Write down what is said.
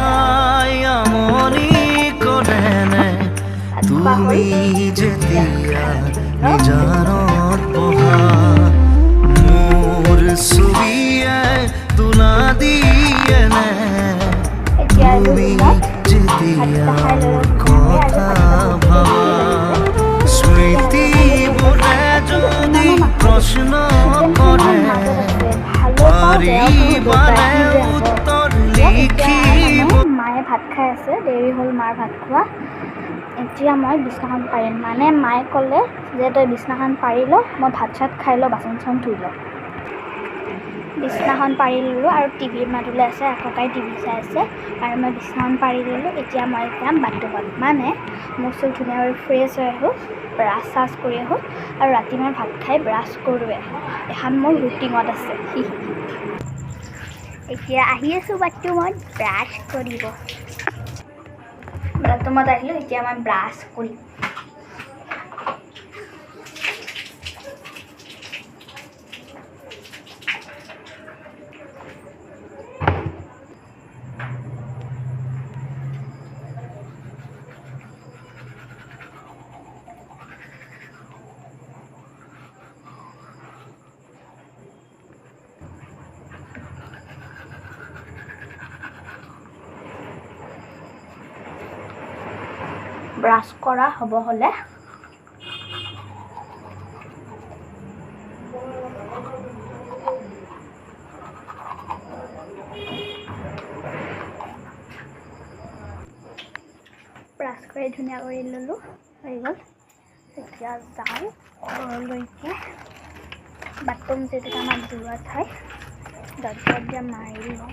চাই আমনি কৰেনে তুমি যেতিয়া নিজানত বহা মোৰ ছবিয়ে তোলা দিয়েনে তুমি যেতিয়া মোৰ কথা ভাবা স্মৃতিবোৰে যদি প্ৰশ্ন কৰে পাৰিবানে উত্তৰ লিখিব মায়ে ভাত খাই আছে দেৰি হ'ল মাৰ ভাত খোৱা এতিয়া মই বিছনাখন পাৰিম মানে মায়ে ক'লে যে তই বিছনাখন পাৰি ল মই ভাত চাত খাই ল বাচন চাচন ধুই ল বিছনাখন পাৰি ল'লোঁ আৰু টিভিৰ মাজলৈ আছে ককাই টিভি চাই আছে আৰু মই বিছনাখন পাৰি ল'লোঁ এতিয়া মই যাম বাথৰুমত মানে মোৰ চব ধুনীয়াকৈ ফ্ৰেছ হৈ আহোঁ ব্ৰাছ চাছ কৰি আহোঁ আৰু ৰাতি মই ভাত খাই ব্ৰাছ কৰোঁৱে এখন মোৰ ৰুটিনত আছে এতিয়া আহি আছোঁ বাথৰুমত ব্ৰাছ কৰিব বাথৰুমত আহিলোঁ এতিয়া মই ব্ৰাছ কৰিম ব্ৰাছ কৰা হ'ব হ'লে ব্ৰাছ কৰি ধুনীয়া কৰি ল'লোঁ হৈ গ'ল এতিয়া যাওঁ ঘৰলৈকে বাথৰুম যিটো আমাৰ দূৰত হয় দৰ্জা মাৰি লওঁ